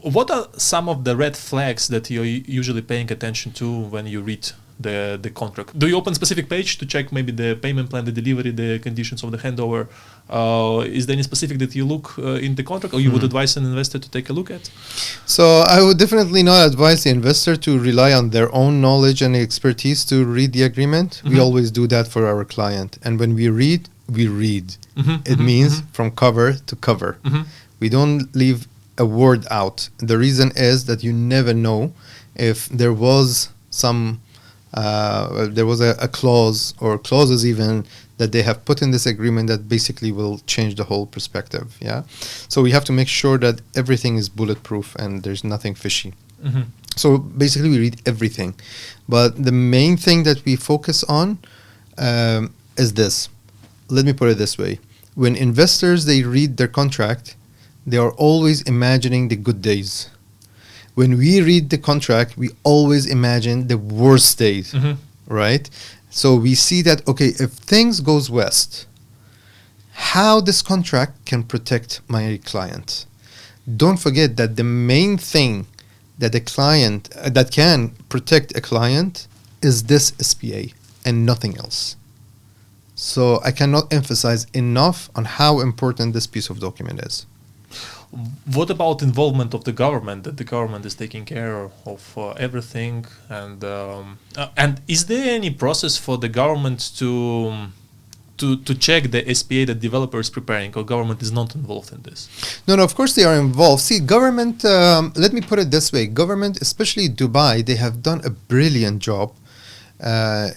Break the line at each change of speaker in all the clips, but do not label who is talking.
What are some of the red flags that you're usually paying attention to when you read the contract? Do you open specific page to check maybe the payment plan, the delivery, the conditions of the handover? Is there any specific that you look in the contract, or you would advise an investor to take a look at?
So I would definitely not advise the investor to rely on their own knowledge and expertise to read the agreement. We always do that for our client. And when we read, we read. It means from cover to cover. We don't leave a word out. The reason is that you never know if there was a clause or clauses even that they have put in this agreement that basically will change the whole perspective. Yeah. So we have to make sure that everything is bulletproof and there's nothing fishy. So basically we read everything. But the main thing that we focus on is this. Let me put it this way. When investors, they read their contract, they are always imagining the good days. When we read the contract, we always imagine the worst days, right? So we see that, okay, if things goes west, how this contract can protect my client. Don't forget that the main thing that a client, that can protect a client is this SPA and nothing else. So I cannot emphasize enough on how important this piece of document is.
What about involvement of the government? That the government is taking care of everything, and is there any process for the government to check the SPA that developer is preparing, or government is not involved in this?
No, of course they are involved. See, government. Let me put it this way: government, especially Dubai, they have done a brilliant job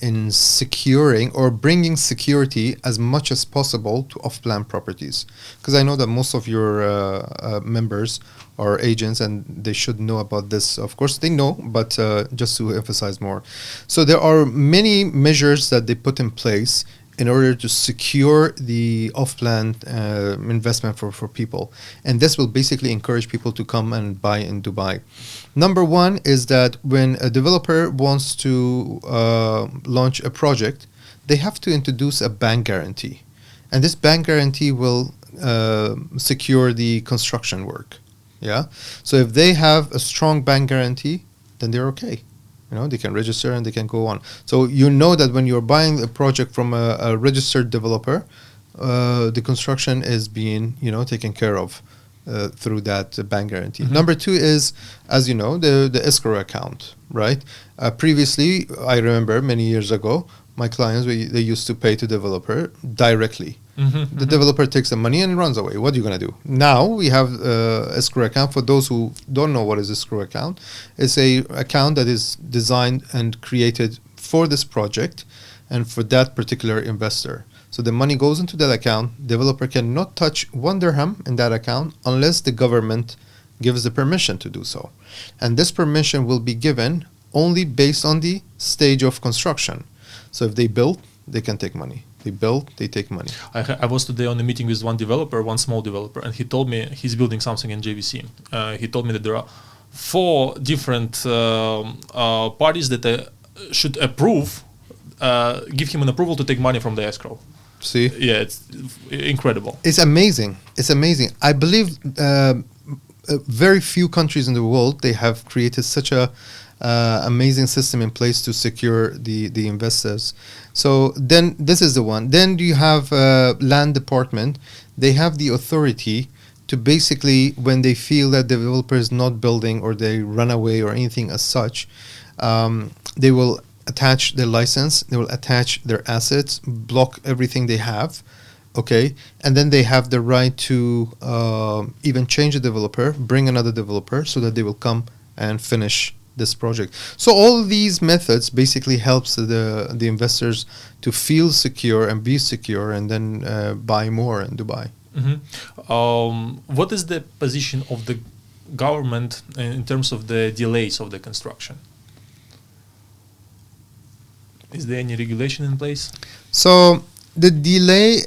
in securing or bringing security as much as possible to off-plan properties. Because I know that most of your members are agents and they should know about this. Of course they know, but just to emphasize more. So there are many measures that they put in place in order to secure the off-plan investment for people. And this will basically encourage people to come and buy in Dubai. Number one is that when a developer wants to launch a project, they have to introduce a bank guarantee. And this bank guarantee will secure the construction work. Yeah. So if they have a strong bank guarantee, then they're okay. You know, they can register and they can go on. So you know that when you're buying a project from a registered developer, the construction is being, taken care of through that bank guarantee. Number two is, as you know, the escrow account, right? Previously, I remember many years ago, my clients, they used to pay to developer directly. The developer takes the money and runs away. What are you going to do? Now we have escrow account. For those who don't know what is escrow account, it's a account that is designed and created for this project and for that particular investor. So the money goes into that account. Developer cannot touch 1 dirham in that account unless the government gives the permission to do so. And this permission will be given only based on the stage of construction. So if they build, they can take money. They build, they take money.
I was today on a meeting with one small developer, and he told me he's building something in JVC. He told me that there are 4 different parties that should approve, give him an approval to take money from the escrow.
See?
Yeah, it's incredible.
It's amazing. It's amazing. I believe very few countries in the world, they have created such a amazing system in place to secure the investors. So then this is the one. Then you have land department. They have the authority to basically, when they feel that the developer is not building or they run away or anything as such, they will attach their license, they will attach their assets, block everything they have, okay? And then they have the right to even change the developer, bring another developer so that they will come and finish this project. So all these methods basically helps the investors to feel secure and be secure and then buy more in Dubai.
What is the position of the government in terms of the delays of the construction? Is there any regulation in place?
So the delay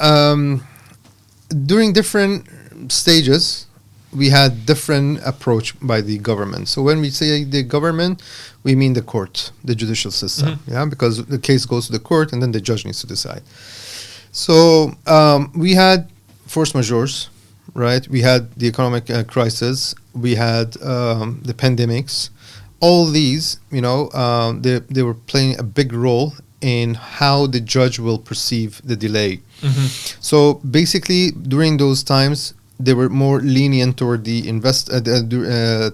during different stages, we had different approach by the government. So when we say the government, we mean the court, the judicial system, yeah, because the case goes to the court and then the judge needs to decide. So we had force majeures right? We had the economic crisis. We had the pandemics. All these, they were playing a big role in how the judge will perceive the delay. So basically, during those times, they were more lenient toward the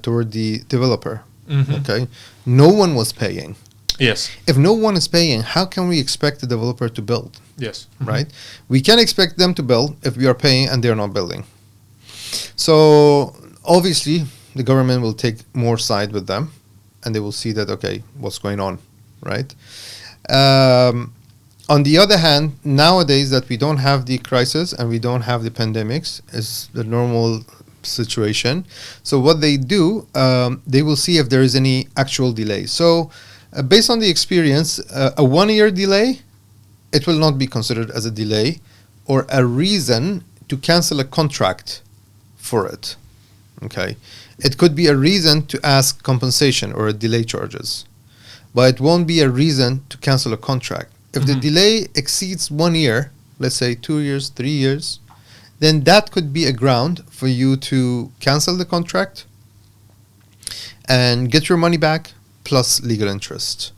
toward the developer. Okay, no one was paying.
Yes.
If no one is paying, how can we expect the developer to build?
Yes.
Right? We can expect them to build if we are paying and they're not building. So obviously, the government will take more side with them, and they will see that, okay, what's going on, right? On the other hand, nowadays that we don't have the crisis and we don't have the pandemics, is the normal situation. So what they do, they will see if there is any actual delay. So based on the experience, a 1 year delay, it will not be considered as a delay or a reason to cancel a contract for it. Okay, it could be a reason to ask compensation or a delay charges, but it won't be a reason to cancel a contract. If the delay exceeds 1 year, let's say 2 years, 3 years, then that could be a ground for you to cancel the contract and get your money back plus legal interest.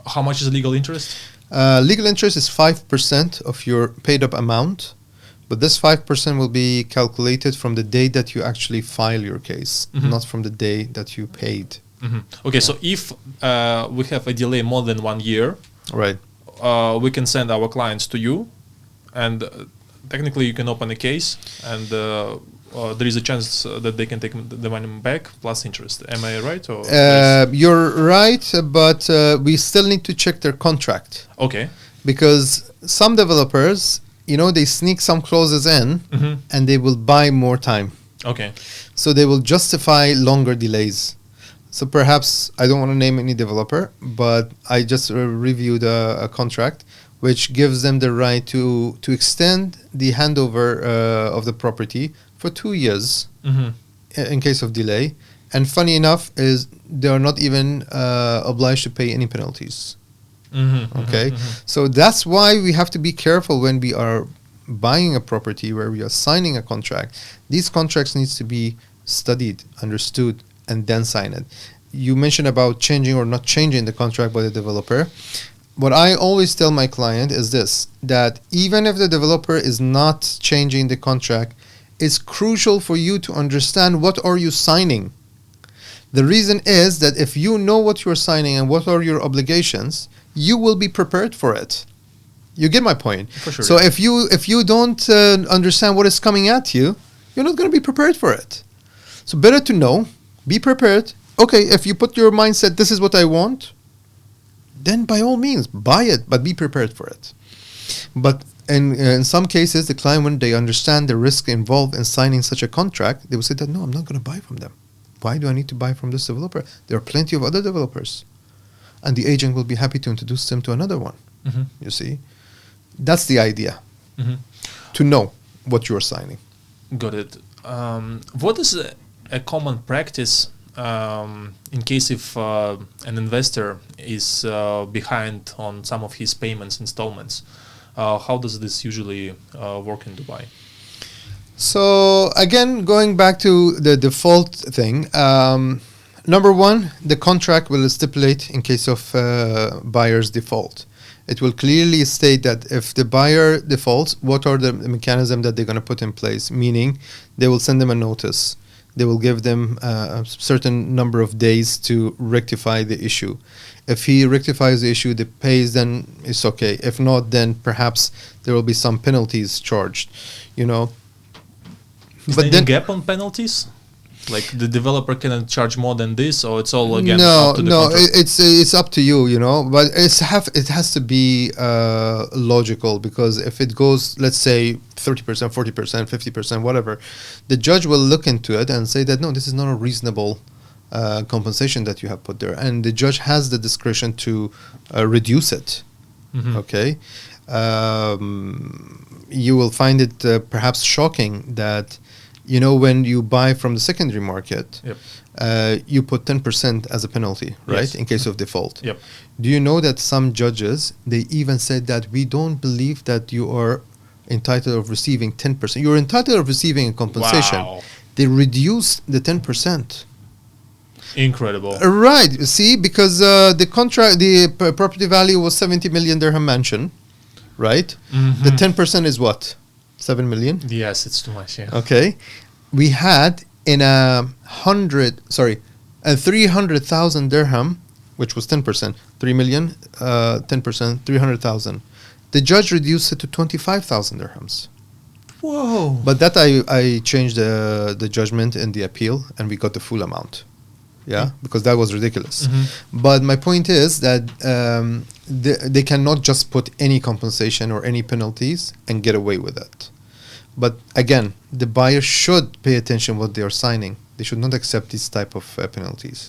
How much is legal interest?
Legal interest is 5% of your paid up amount, but this 5% will be calculated from the day that you actually file your case, not from the day that you paid.
Okay, so if we have a delay more than 1 year,
right,
we can send our clients to you, and technically you can open a case, and there is a chance that they can take the money back plus interest. Am I right? Or
you're right, but we still need to check their contract.
Okay.
Because some developers, they sneak some clauses in, and they will buy more time.
Okay.
So they will justify longer delays. So perhaps, I don't want to name any developer, but I just reviewed a contract which gives them the right to extend the handover of the property for 2 years in case of delay. And funny enough is they are not even obliged to pay any penalties. Okay, so that's why we have to be careful when we are buying a property, where we are signing a contract. These contracts needs to be studied, understood, and then sign it. You mentioned about changing or not changing the contract by the developer. What I always tell my client is this, that even if the developer is not changing the contract, it's crucial for you to understand what are you signing. The reason is that if you know what you're signing and what are your obligations, you will be prepared for it. You get my point?
For sure.
So if you don't understand what is coming at you, you're not going to be prepared for it. So better to know, be prepared. Okay, if you put your mindset, this is what I want, then by all means, buy it, but be prepared for it. But in some cases, the client, when they understand the risk involved in signing such a contract, they will say that, no, I'm not going to buy from them. Why do I need to buy from this developer? There are plenty of other developers. And the agent will be happy to introduce them to another one. You see? That's the idea. To know what you're signing.
Got it. What is a common practice in case if an investor is behind on some of his payments, installments? How does this usually work in Dubai?
So again, going back to the default thing, number one, the contract will stipulate in case of buyer's default. It will clearly state that if the buyer defaults, what are the mechanisms that they're going to put in place? Meaning, they will send them a notice. They will give them a certain number of days to rectify the issue. If he rectifies the issue, they pays, then it's okay. If not, then perhaps there will be some penalties charged,
Is there any gap on penalties? Like the developer cannot charge more than this, or it's all again up to the contract?
It's up to you, but it has to be logical, because if it goes, let's say 30%, 40%, 50%, whatever, the judge will look into it and say that no, this is not a reasonable compensation that you have put there, and the judge has the discretion to reduce it. Okay, you will find it perhaps shocking that. When you buy from the secondary market, you put 10% as a penalty, right? Yes. In case of default.
Yep.
Do you know that some judges, they even said that we don't believe that you are entitled of receiving 10%. You're entitled of receiving a compensation.
Wow.
They reduced the 10%.
Incredible.
Right. See, because the property value was 70 million dirham mansion, right?
Mhm.
The 10% is what? 7 million?
Yes, it's too much. Yeah.
Okay. We had in a 300,000 dirham, which was 10%, 3 million, 10%, 300,000. The judge reduced it to 25,000 dirhams.
Whoa.
But that I changed the judgment in the appeal, and we got the full amount. Yeah, because that was ridiculous.
Mhm.
But my point is that they cannot just put any compensation or any penalties and get away with it. But again, the buyer should pay attention what they are signing. They should not accept these type of penalties.